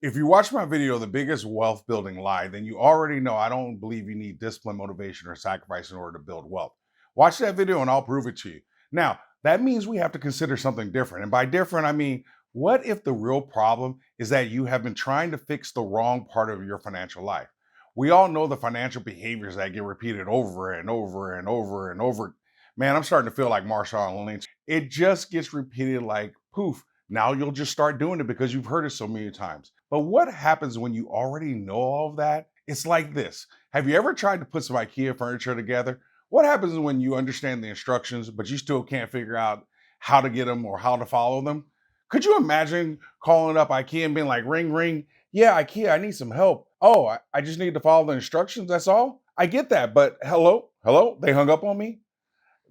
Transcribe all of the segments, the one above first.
If you watch my video, The Biggest Wealth Building Lie, then you already know I don't believe you need discipline, motivation, or sacrifice in order to build wealth. Watch that video and I'll prove it to you. Now, that means we have to consider something different. And by different, I mean, what if the real problem is that you have been trying to fix the wrong part of your financial life? We all know the financial behaviors that get repeated over and over and over and over. Man, I'm starting to feel like Marshawn Lynch. It just gets repeated like poof. Now you'll just start doing it because you've heard it so many times. But what happens when you already know all of that? It's like this. Have you ever tried to put some IKEA furniture together? What happens when you understand the instructions, but you still can't figure out how to get them or how to follow them? Could you imagine calling up IKEA and being like, ring, ring? Yeah, IKEA, I need some help. Oh, I just need to follow the instructions. That's all. I get that. But hello, they hung up on me.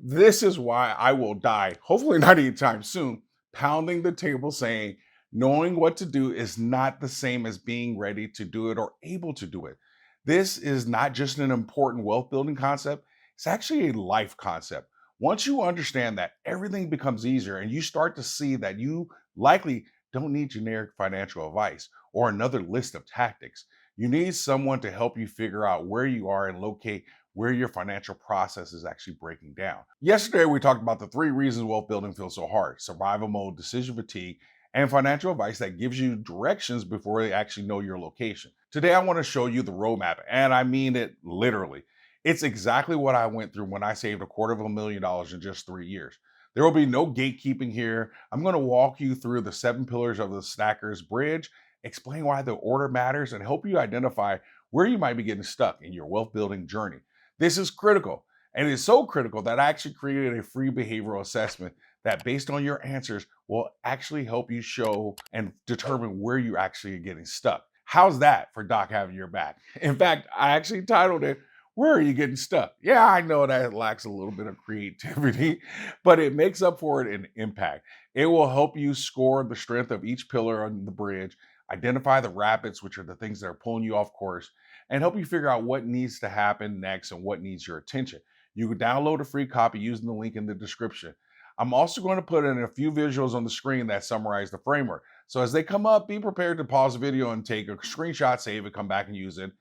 This is why I will die, hopefully not anytime soon, pounding the table saying, knowing what to do is not the same as being ready to do it or able to do it. This is not just an important wealth building concept, it's actually a life concept. Once you understand that, everything becomes easier and you start to see that you likely don't need generic financial advice or another list of tactics. You need someone to help you figure out where you are and locate where your financial process is actually breaking down. Yesterday, we talked about the 3 reasons wealth building feels so hard: survival mode, decision fatigue, and financial advice that gives you directions before they actually know your location. Today, I want to show you the roadmap, and I mean it literally. It's exactly what I went through when I saved $250,000 in just 3 years. There will be no gatekeeping here. I'm going to walk you through the 7 pillars of the Stacker's Bridge, explain why the order matters, and help you identify where you might be getting stuck in your wealth building journey. This is critical, and it's so critical that I actually created a free behavioral assessment that, based on your answers, will actually help you show and determine where you actually are getting stuck. How's that for Doc having your back? In fact, I actually titled it, Where Are You Getting Stuck? Yeah, I know that lacks a little bit of creativity, but it makes up for it in impact. It will help you score the strength of each pillar on the bridge, identify the rapids, which are the things that are pulling you off course, and help you figure out what needs to happen next and what needs your attention. You can download a free copy using the link in the description. I'm also going to put in a few visuals on the screen that summarize the framework. So as they come up, be prepared to pause the video and take a screenshot, save it, come back and use it.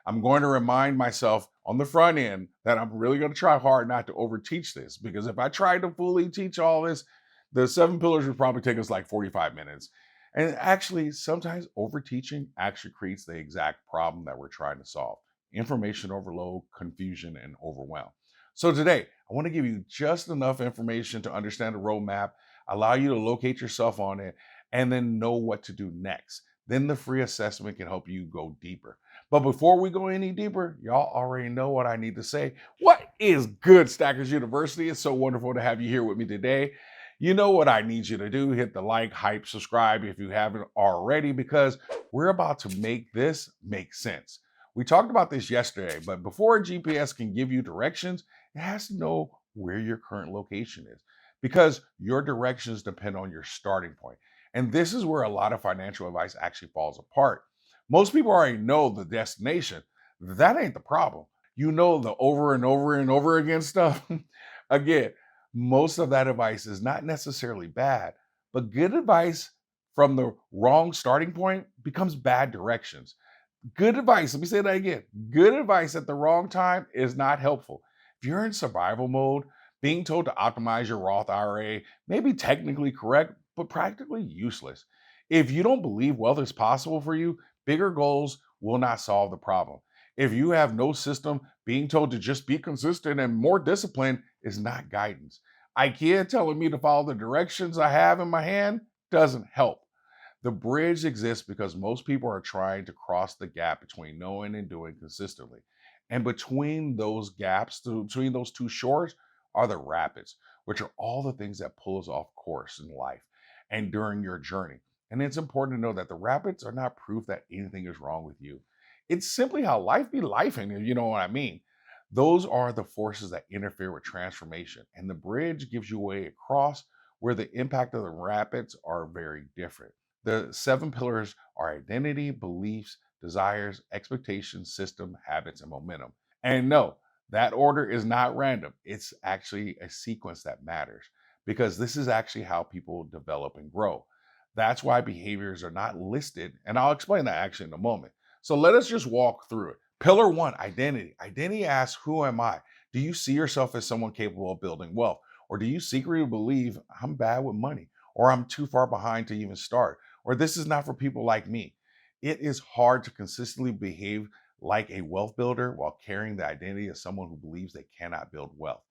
I'm going to remind myself on the front end that I'm really going to try hard not to overteach this, because if I tried to fully teach all this, the 7 pillars would probably take us like 45 minutes. And actually, sometimes overteaching actually creates the exact problem that we're trying to solve: information overload, confusion, and overwhelm. So today, I want to give you just enough information to understand the roadmap, allow you to locate yourself on it, and then know what to do next. Then the free assessment can help you go deeper. But before we go any deeper, y'all already know what I need to say. What is good, Stackers University? It's so wonderful to have you here with me today. You know what I need you to do: hit the like, hype, subscribe if you haven't already, because we're about to make this make sense. We talked about this yesterday, but before a GPS can give you directions, it has to know where your current location is, because your directions depend on your starting point. And this is where a lot of financial advice actually falls apart. Most people already know the destination. That ain't the problem. You know the over and over and over again stuff. Again, most of that advice is not necessarily bad, but good advice from the wrong starting point becomes bad directions. Good advice, let me say that again. Good advice at the wrong time is not helpful. If you're in survival mode, being told to optimize your Roth IRA may be technically correct, but practically useless. If you don't believe wealth is possible for you, bigger goals will not solve the problem. If you have no system, being told to just be consistent and more disciplined is not guidance. IKEA telling me to follow the directions I have in my hand doesn't help. The bridge exists because most people are trying to cross the gap between knowing and doing consistently. And between those gaps, between those two shores, are the rapids, which are all the things that pull us off course in life and during your journey. And it's important to know that the rapids are not proof that anything is wrong with you. It's simply how life be lifing, if you know what I mean. Those are the forces that interfere with transformation, and the bridge gives you a way across where the impact of the rapids are very different. The 7 pillars are identity, beliefs, desires, expectations, system, habits, and momentum. And no, that order is not random. It's actually a sequence that matters, because this is actually how people develop and grow. That's why behaviors are not listed. And I'll explain that actually in a moment. So let us just walk through it. Pillar one, identity. Identity asks, who am I? Do you see yourself as someone capable of building wealth? Or do you secretly believe I'm bad with money? Or I'm too far behind to even start? Or this is not for people like me? It is hard to consistently behave like a wealth builder while carrying the identity of someone who believes they cannot build wealth.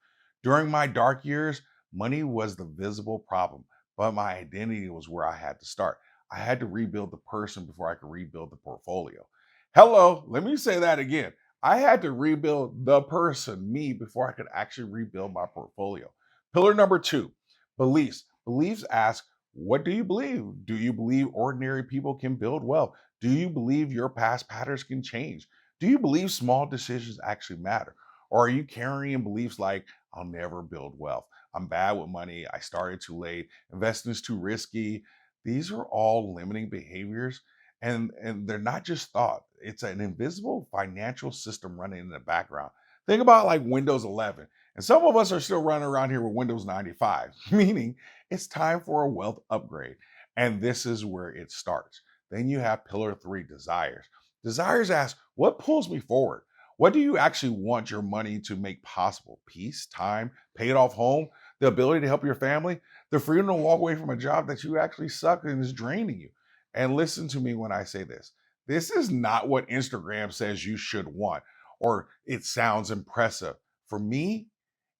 During my dark years, money was the visible problem, but my identity was where I had to start. I had to rebuild the person before I could rebuild the portfolio. Hello, let me say that again. I had to rebuild the person, me, before I could actually rebuild my portfolio. Pillar number two, beliefs. Beliefs ask, what do you believe? Do you believe ordinary people can build wealth? Do you believe your past patterns can change? Do you believe small decisions actually matter? Or are you carrying beliefs like, I'll never build wealth? I'm bad with money. I started too late. Investing is too risky. These are all limiting behaviors, and they're not just thought. It's an invisible financial system running in the background. Think about like Windows 11. And some of us are still running around here with Windows 95, meaning it's time for a wealth upgrade. And this is where it starts. Then you have pillar three, desires. Desires ask, what pulls me forward? What do you actually want your money to make possible? Peace, time, paid off home, the ability to help your family, the freedom to walk away from a job that you actually suck and is draining you. And listen to me when I say this. This is not what Instagram says you should want, or it sounds impressive. For me,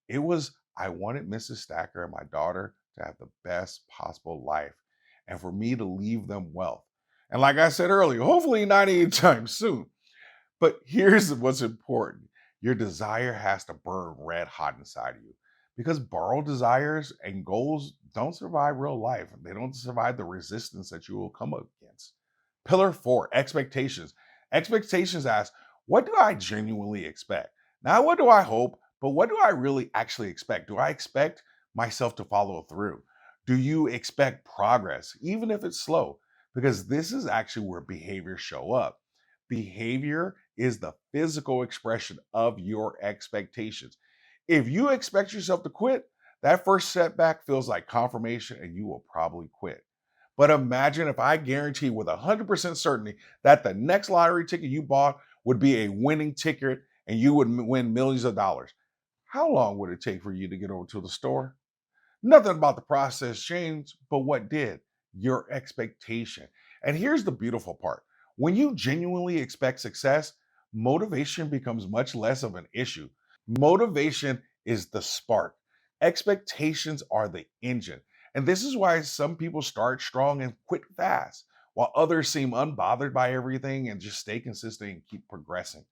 it was I wanted Mrs. Stacker and my daughter to have the best possible life and for me to leave them wealth. And like I said earlier, hopefully not anytime soon. But here's what's important: your desire has to burn red hot inside of you because borrowed desires and goals don't survive real life. They don't survive the resistance that you will come up against. Pillar four, expectations. Expectations ask, what do I genuinely expect? Not what do I hope, but what do I really actually expect? Do I expect myself to follow through? Do you expect progress, even if it's slow? Because this is actually where behaviors show up. Behavior is the physical expression of your expectations. If you expect yourself to quit, that first setback feels like confirmation and you will probably quit. But imagine if I guarantee with 100% certainty that the next lottery ticket you bought would be a winning ticket and you would win millions of dollars. How long would it take for you to get over to the store? Nothing about the process changed, but what did? Your expectation. And here's the beautiful part: when you genuinely expect success, motivation becomes much less of an issue. Motivation is the spark, expectations are the engine. And this is why some people start strong and quit fast, while others seem unbothered by everything and just stay consistent and keep progressing.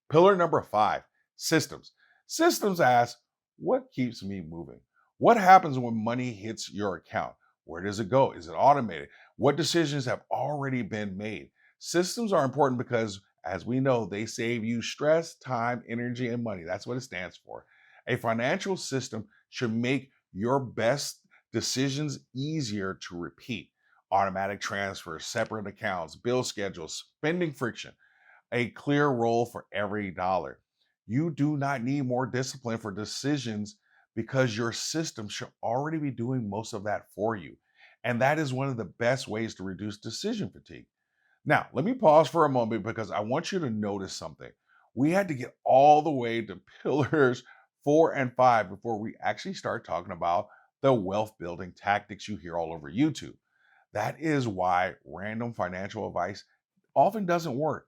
Pillar number five, systems. Systems ask, what keeps me moving? What happens when money hits your account? Where does it go? Is it automated? What decisions have already been made? Systems are important because, as we know, they save you stress, time, energy, and money. That's what it stands for. A financial system should make your best decisions easier to repeat. Automatic transfers, separate accounts, bill schedules, spending friction, a clear role for every dollar. You do not need more discipline for decisions because your system should already be doing most of that for you. And that is one of the best ways to reduce decision fatigue. Now, let me pause for a moment because I want you to notice something. We had to get all the way to pillars four and five before we actually start talking about the wealth building tactics you hear all over YouTube. That is why random financial advice often doesn't work.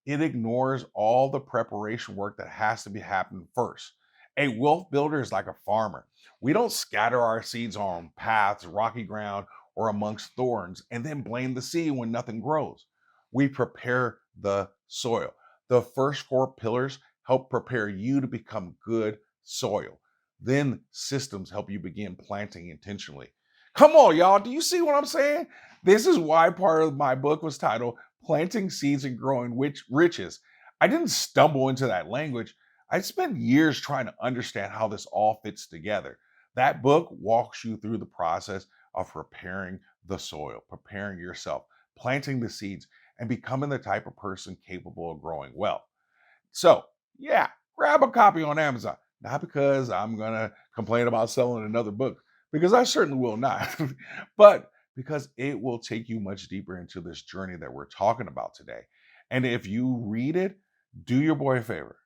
It ignores all the preparation work that has to be happening first. A wealth builder is like a farmer. We don't scatter our seeds on paths, rocky ground, or amongst thorns and then blame the seed when nothing grows. We prepare the soil. The first four pillars help prepare you to become good soil. Then systems help you begin planting intentionally. Come on, y'all. Do you see what I'm saying? This is why part of my book was titled Planting Seeds and Growing Riches. I didn't stumble into that language. I spent years trying to understand how this all fits together. That book walks you through the process of preparing the soil, preparing yourself, planting the seeds, and becoming the type of person capable of growing wealth. So, yeah, grab a copy on Amazon. Not because I'm going to complain about selling another book, because I certainly will not. But because it will take you much deeper into this journey that we're talking about today. And if you read it, do your boy a favor,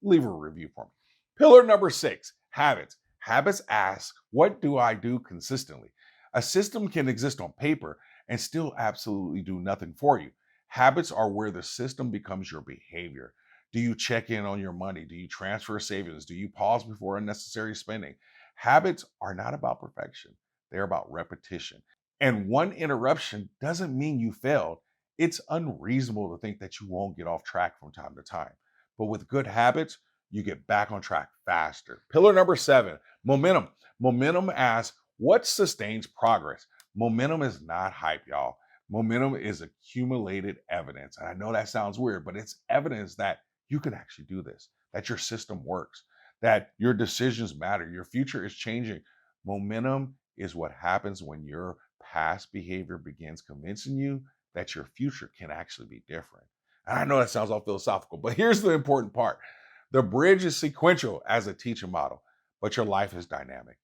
leave a review for me. Pillar number 6, habits. Habits ask, what do I do consistently? A system can exist on paper and still absolutely do nothing for you. Habits are where the system becomes your behavior. Do you check in on your money? Do you transfer savings? Do you pause before unnecessary spending? Habits are not about perfection, they're about repetition. And one interruption doesn't mean you failed. It's unreasonable to think that you won't get off track from time to time. But with good habits, you get back on track faster. Pillar number 7, momentum. Momentum asks, what sustains progress? Momentum is not hype, y'all. Momentum is accumulated evidence. And I know that sounds weird, but it's evidence that you can actually do this, that your system works, that your decisions matter, your future is changing. Momentum is what happens when your past behavior begins convincing you that your future can actually be different. And I know that sounds all philosophical, but here's the important part. The bridge is sequential as a teaching model, but your life is dynamic.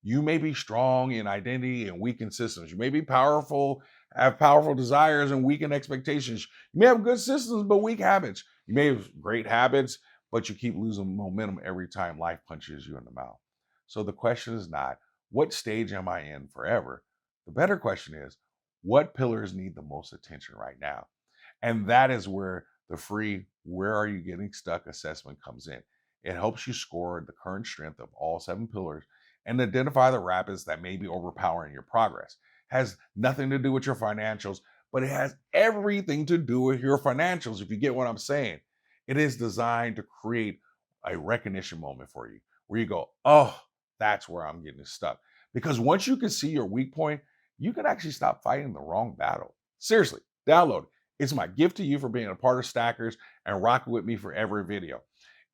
You may be strong in identity and weak in systems. You may be powerful, have powerful desires and weak in expectations. You may have good systems, but weak habits. You may have great habits, but you keep losing momentum every time life punches you in the mouth. So the question is not, what stage am I in forever? The better question is, what pillars need the most attention right now? And that is where the free Where Are You Getting Stuck assessment comes in. It helps you score the current strength of all 7 pillars and identify the rapids that may be overpowering your progress. Has nothing to do with your financials, but it has everything to do with your financials, if you get what I'm saying. It is designed to create a recognition moment for you where you go, oh, that's where I'm getting stuck. Because once you can see your weak point, you can actually stop fighting the wrong battle. Seriously, download it. It's my gift to you for being a part of Stackers and rocking with me for every video.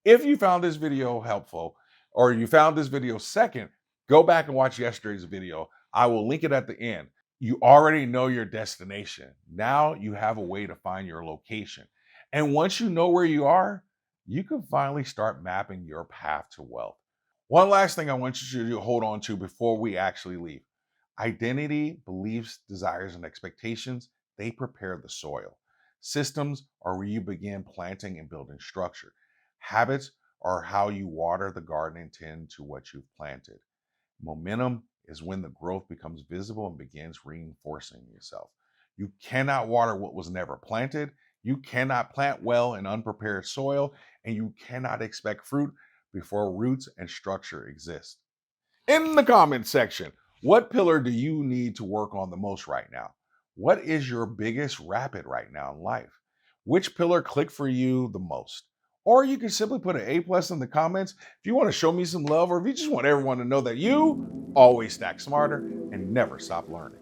If you found this video helpful or you found this video second, go back and watch yesterday's video. I will link it at the end. You already know your destination. Now you have a way to find your location. And once you know where you are, you can finally start mapping your path to wealth. One last thing I want you to hold on to before we actually leave. Identity, beliefs, desires, and expectations, they prepare the soil. Systems are where you begin planting and building structure. Habits are how you water the garden and tend to what you've planted. Momentum is when the growth becomes visible and begins reinforcing yourself. You cannot water what was never planted. You cannot plant well in unprepared soil, and you cannot expect fruit before roots and structure exist. In the comments section, what pillar do you need to work on the most right now? What is your biggest rapid right now in life? Which pillar clicked for you the most? Or you can simply put an A+ in the comments if you want to show me some love, or if you just want everyone to know that you always stack smarter and never stop learning.